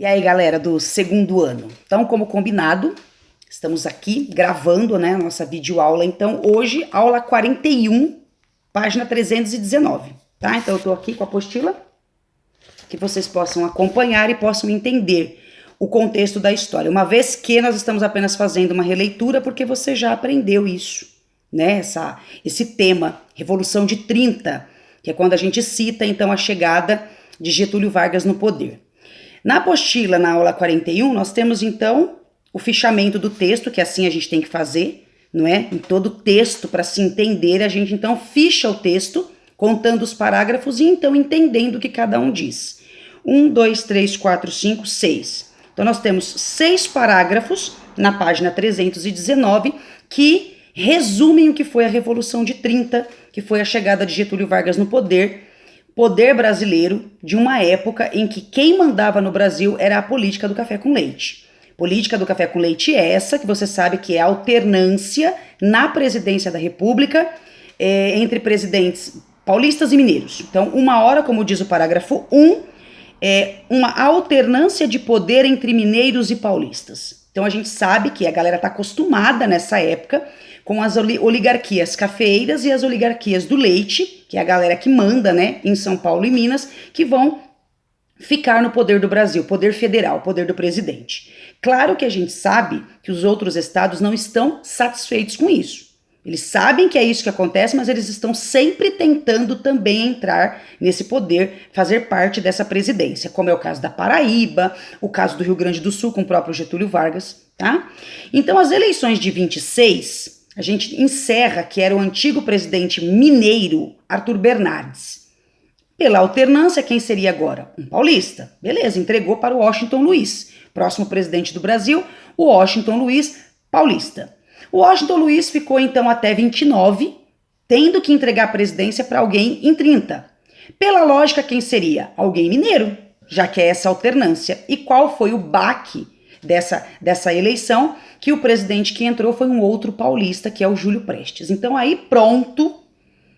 E aí, galera do segundo ano? Então, como combinado, estamos aqui gravando, né, a nossa videoaula. Então, hoje, aula 41, página 319, tá? Então, eu tô aqui com a apostila, que vocês possam acompanhar e possam entender o contexto da história. Uma vez que nós estamos apenas fazendo uma releitura, porque você já aprendeu isso, né? Esse tema, Revolução de 30, que é quando a gente cita, então, a chegada de Getúlio Vargas no poder. Na apostila, na aula 41, nós temos, então, o fichamento do texto, que assim a gente tem que fazer, não é? Em todo o texto, para se entender, a gente, então, ficha o texto, contando os parágrafos e, então, entendendo o que cada um diz. 1, 2, 3, 4, 5, 6. Então, nós temos 6 parágrafos na página 319 que resumem o que foi a Revolução de 30, que foi a chegada de Getúlio Vargas no poder brasileiro, de uma época em que quem mandava no Brasil era a política do café com leite. Política do café com leite é essa, que você sabe que é a alternância na presidência da República entre presidentes paulistas e mineiros. Então, uma hora, como diz o parágrafo 1, é uma alternância de poder entre mineiros e paulistas. Então, a gente sabe que a galera está acostumada nessa época com as oligarquias cafeeiras e as oligarquias do leite, que é a galera que manda, né, em São Paulo e Minas, que vão ficar no poder do Brasil, poder federal, poder do presidente. Claro que a gente sabe que os outros estados não estão satisfeitos com isso. Eles sabem que é isso que acontece, mas eles estão sempre tentando também entrar nesse poder, fazer parte dessa presidência, como é o caso da Paraíba, o caso do Rio Grande do Sul com o próprio Getúlio Vargas, tá? Então, as eleições de 26... a gente encerra que era o antigo presidente mineiro, Arthur Bernardes. Pela alternância, quem seria agora? Um paulista. Beleza, entregou para o Washington Luiz, próximo presidente do Brasil, o Washington Luiz, paulista. O Washington Luiz ficou então até 29, tendo que entregar a presidência para alguém em 30. Pela lógica, quem seria? Alguém mineiro, já que é essa alternância. E qual foi o baque dessa eleição? Que o presidente que entrou foi um outro paulista, que é o Júlio Prestes. Então aí pronto,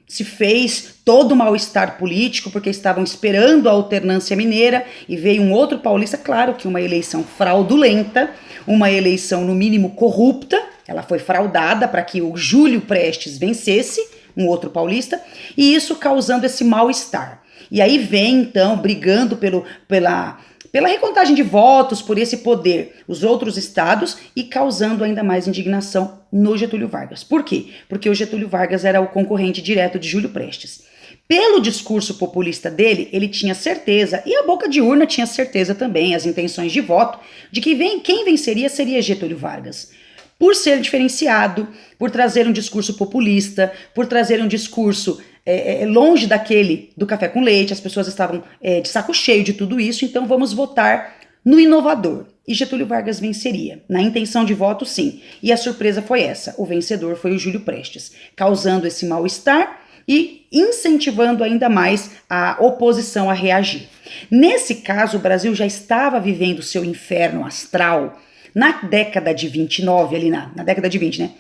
se fez todo o mal-estar político, porque estavam esperando a alternância mineira, e veio um outro paulista. Claro que uma eleição fraudulenta, uma eleição no mínimo corrupta, ela foi fraudada para que o Júlio Prestes vencesse, um outro paulista, e isso causando esse mal-estar. E aí vem então, brigando pela recontagem de votos, por esse poder, os outros estados, e causando ainda mais indignação no Getúlio Vargas. Por quê? Porque o Getúlio Vargas era o concorrente direto de Júlio Prestes. Pelo discurso populista dele, ele tinha certeza, e a boca de urna tinha certeza também, as intenções de voto, de que quem venceria seria Getúlio Vargas. Por ser diferenciado, por trazer um discurso populista, por trazer um discurso longe daquele do café com leite, as pessoas estavam de saco cheio de tudo isso, então vamos votar no inovador. E Getúlio Vargas venceria. Na intenção de voto, sim. E a surpresa foi essa, o vencedor foi o Júlio Prestes, causando esse mal-estar e incentivando ainda mais a oposição a reagir. Nesse caso, o Brasil já estava vivendo seu inferno astral. Na década de 29, ali na década de 20, né?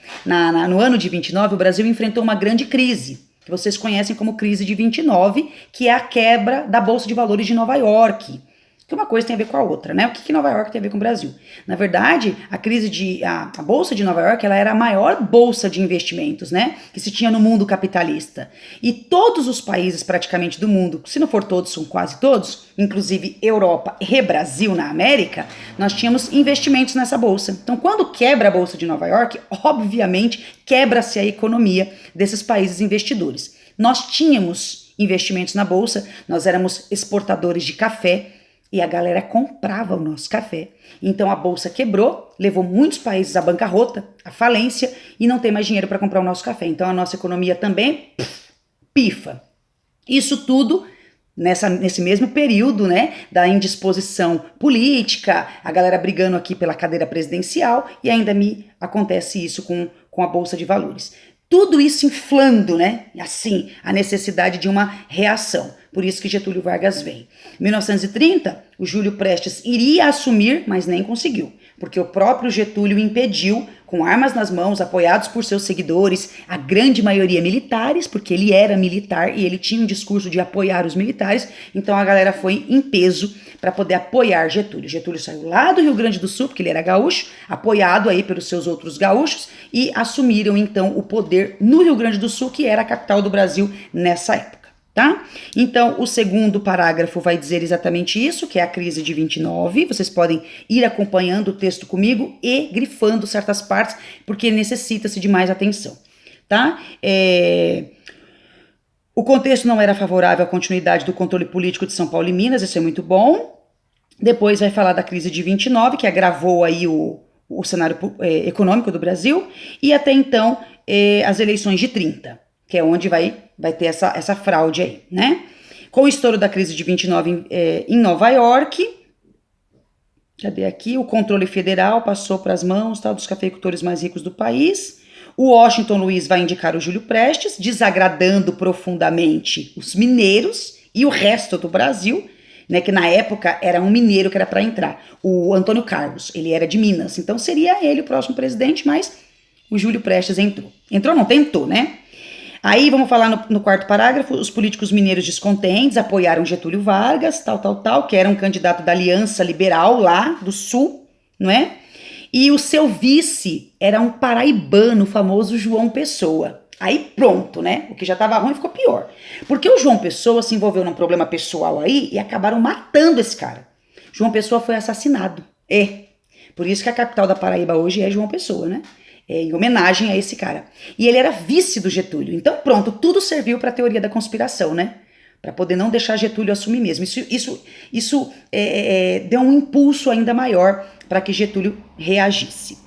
No ano de 29, o Brasil enfrentou uma grande crise, que vocês conhecem como crise de 29, que é a quebra da Bolsa de Valores de Nova York. Que uma coisa tem a ver com a outra, né? O que Nova York tem a ver com o Brasil? Na verdade, a Bolsa de Nova York, ela era a maior bolsa de investimentos, né? Que se tinha no mundo capitalista. E todos os países praticamente do mundo, se não for todos, são quase todos, inclusive Europa e Brasil na América, nós tínhamos investimentos nessa bolsa. Então, quando quebra a Bolsa de Nova York, obviamente quebra-se a economia desses países investidores. Nós tínhamos investimentos na bolsa, nós éramos exportadores de café, e a galera comprava o nosso café. Então a bolsa quebrou, levou muitos países à bancarrota, à falência, e não tem mais dinheiro para comprar o nosso café. Então a nossa economia também pifa. Isso tudo nesse mesmo período, né, da indisposição política, a galera brigando aqui pela cadeira presidencial, e ainda me acontece isso com a Bolsa de Valores. Tudo isso inflando, né, assim, a necessidade de uma reação. Por isso que Getúlio Vargas vem. Em 1930, o Júlio Prestes iria assumir, mas nem conseguiu, porque o próprio Getúlio impediu, com armas nas mãos, apoiados por seus seguidores, a grande maioria militares, porque ele era militar e ele tinha um discurso de apoiar os militares, então a galera foi em peso para poder apoiar Getúlio. Getúlio saiu lá do Rio Grande do Sul, porque ele era gaúcho, apoiado aí pelos seus outros gaúchos, e assumiram então o poder no Rio Grande do Sul, que era a capital do Brasil nessa época. Tá? Então, o segundo parágrafo vai dizer exatamente isso, que é a crise de 29. Vocês podem ir acompanhando o texto comigo e grifando certas partes, porque necessita-se de mais atenção, tá? O contexto não era favorável à continuidade do controle político de São Paulo e Minas, isso é muito bom. Depois vai falar da crise de 29, que agravou aí o cenário econômico do Brasil, e até então as eleições de 30, que é onde vai ter essa fraude aí, né? Com o estouro da crise de 29 em Nova York, cadê aqui? O controle federal passou para as mãos dos cafeicultores mais ricos do país. O Washington Luiz vai indicar o Júlio Prestes, desagradando profundamente os mineiros e o resto do Brasil, né, que na época era um mineiro que era para entrar. O Antônio Carlos, ele era de Minas, então seria ele o próximo presidente, mas o Júlio Prestes entrou. Entrou não, tentou, né? Aí vamos falar no quarto parágrafo, os políticos mineiros descontentes apoiaram Getúlio Vargas, que era um candidato da Aliança Liberal lá do Sul, não é? E o seu vice era um paraibano, o famoso João Pessoa. Aí pronto, né? O que já estava ruim ficou pior. Porque o João Pessoa se envolveu num problema pessoal aí e acabaram matando esse cara. João Pessoa foi assassinado. Por isso que a capital da Paraíba hoje é João Pessoa, né? Em homenagem a esse cara. E ele era vice do Getúlio. Então pronto, tudo serviu para a teoria da conspiração, né? Para poder não deixar Getúlio assumir mesmo. Isso deu um impulso ainda maior para que Getúlio reagisse.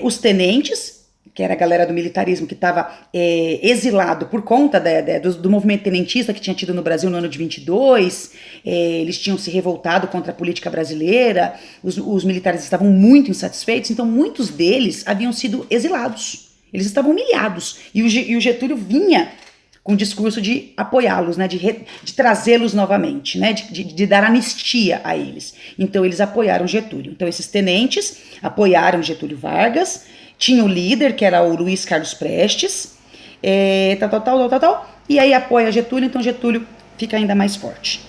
Os tenentes, que era a galera do militarismo que estava exilado por conta do movimento tenentista que tinha tido no Brasil no ano de 22, eles tinham se revoltado contra a política brasileira, os militares estavam muito insatisfeitos, então muitos deles haviam sido exilados, eles estavam humilhados, e o Getúlio vinha com o discurso de apoiá-los, né, de trazê-los novamente, né, de dar anistia a eles. Então eles apoiaram Getúlio. Então esses tenentes apoiaram Getúlio Vargas, tinha o líder, que era o Luiz Carlos Prestes, e aí apoia Getúlio, então Getúlio fica ainda mais forte.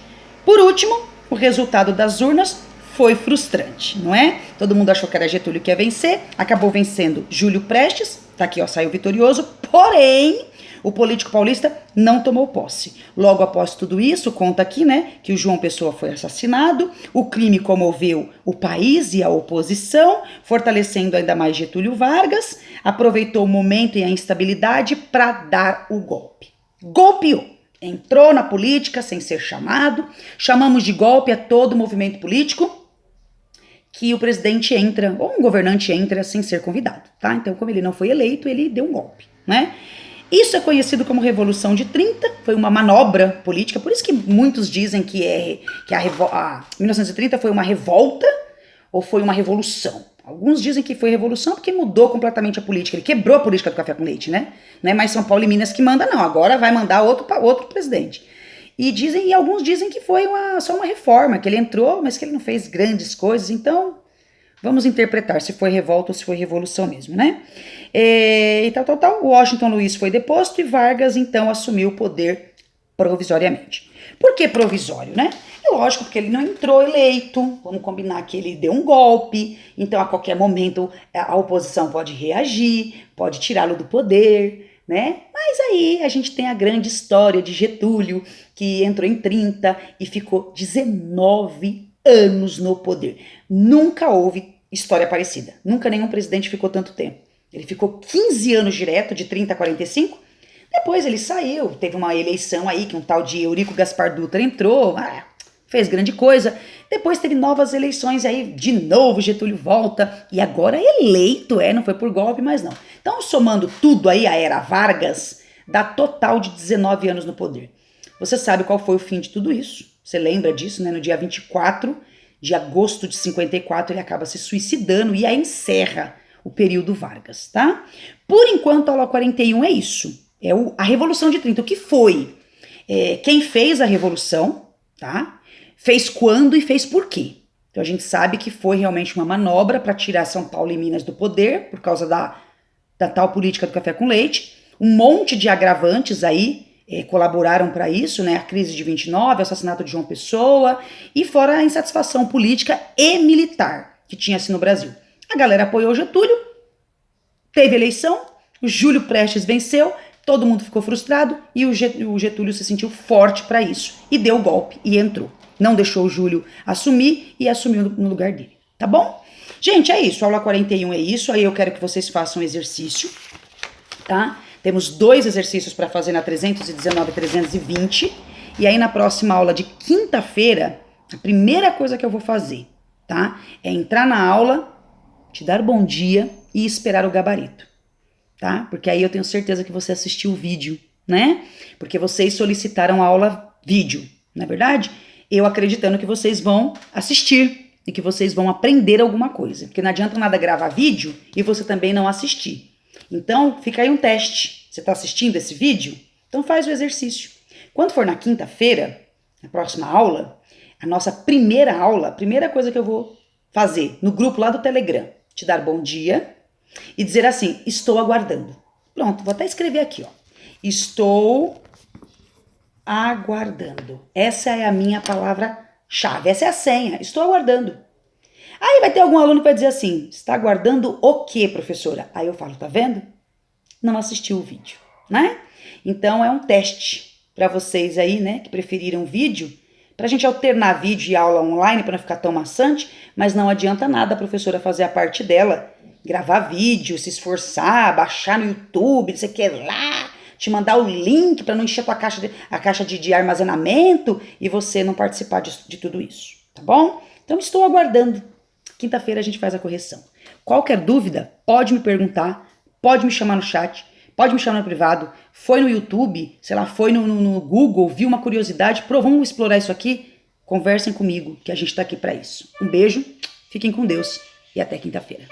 Por último, o resultado das urnas foi frustrante, não é? Todo mundo achou que era Getúlio que ia vencer, acabou vencendo Júlio Prestes, tá aqui, ó, saiu vitorioso, porém o político paulista não tomou posse. Logo após tudo isso, conta aqui, né, que o João Pessoa foi assassinado, o crime comoveu o país e a oposição, fortalecendo ainda mais Getúlio Vargas, aproveitou o momento e a instabilidade para dar o golpe. Golpeou! Entrou na política sem ser chamado, chamamos de golpe a todo movimento político que o presidente entra, ou um governante entra sem ser convidado, tá? Então, como ele não foi eleito, ele deu um golpe, né? Isso é conhecido como Revolução de 30, foi uma manobra política, por isso que muitos dizem que a 1930 foi uma revolta ou foi uma revolução. Alguns dizem que foi revolução porque mudou completamente a política, ele quebrou a política do café com leite, né? Não é mais São Paulo e Minas que manda, não, agora vai mandar outro presidente. E alguns dizem que foi só uma reforma, que ele entrou, mas que ele não fez grandes coisas, então vamos interpretar se foi revolta ou se foi revolução mesmo, né? O Washington Luiz foi deposto e Vargas, então, assumiu o poder provisoriamente. Por que provisório, né? É lógico, porque ele não entrou eleito, vamos combinar que ele deu um golpe, então a qualquer momento a oposição pode reagir, pode tirá-lo do poder, né? Mas aí a gente tem a grande história de Getúlio, que entrou em 30 e ficou 19 anos no poder. Nunca houve história parecida. Nunca nenhum presidente ficou tanto tempo. Ele ficou 15 anos direto, de 30 a 45. Depois ele saiu, teve uma eleição aí que um tal de Eurico Gaspar Dutra entrou, fez grande coisa. Depois teve novas eleições aí, de novo Getúlio volta e agora é eleito, não foi por golpe, mas não. Então, somando tudo aí, a era Vargas, dá total de 19 anos no poder. Você sabe qual foi o fim de tudo isso? Você lembra disso, né? No dia 24 de agosto de 54, ele acaba se suicidando e aí encerra o período Vargas, tá? Por enquanto, a aula 41 é isso. É a Revolução de 30. O que foi? Quem fez a Revolução, tá? Fez quando e fez por quê? Então, a gente sabe que foi realmente uma manobra para tirar São Paulo e Minas do poder, por causa da tal política do café com leite. Um monte de agravantes aí colaboraram para isso, né? A crise de 29, o assassinato de João Pessoa, e fora a insatisfação política e militar que tinha assim no Brasil. A galera apoiou Getúlio, teve eleição, o Júlio Prestes venceu, todo mundo ficou frustrado e o Getúlio se sentiu forte para isso e deu o golpe e entrou. Não deixou o Júlio assumir e assumiu no lugar dele, tá bom? Gente, é isso, aula 41 é isso, aí eu quero que vocês façam exercício, tá? Temos 2 exercícios para fazer na 319 e 320, e aí na próxima aula de quinta-feira, a primeira coisa que eu vou fazer, tá? É entrar na aula, te dar bom dia e esperar o gabarito, tá? Porque aí eu tenho certeza que você assistiu o vídeo, né? Porque vocês solicitaram a aula vídeo, não é verdade? Eu acreditando que vocês vão assistir e que vocês vão aprender alguma coisa. Porque não adianta nada gravar vídeo e você também não assistir. Então, fica aí um teste. Você está assistindo esse vídeo? Então faz o exercício. Quando for na quinta-feira, na próxima aula, a nossa primeira aula, a primeira coisa que eu vou fazer no grupo lá do Telegram, te dar bom dia e dizer assim, estou aguardando. Pronto, vou até escrever aqui, ó. Estou aguardando. Essa é a minha palavra-chave, essa é a senha, estou aguardando. Aí vai ter algum aluno que vai dizer assim, está aguardando o quê, professora? Aí eu falo, tá vendo? Não assistiu o vídeo, né? Então é um teste para vocês aí, né, que preferiram vídeo, pra gente alternar vídeo e aula online para não ficar tão maçante, mas não adianta nada a professora fazer a parte dela, gravar vídeo, se esforçar, baixar no YouTube, você quer lá, te mandar o link para não encher a caixa de armazenamento e você não participar de tudo isso, tá bom? Então estou aguardando. Quinta-feira a gente faz a correção. Qualquer dúvida, pode me perguntar, pode me chamar no chat, pode me chamar no privado, foi no YouTube, sei lá, foi no Google, viu uma curiosidade, vamos explorar isso aqui? Conversem comigo, que a gente tá aqui para isso. Um beijo, fiquem com Deus e até quinta-feira.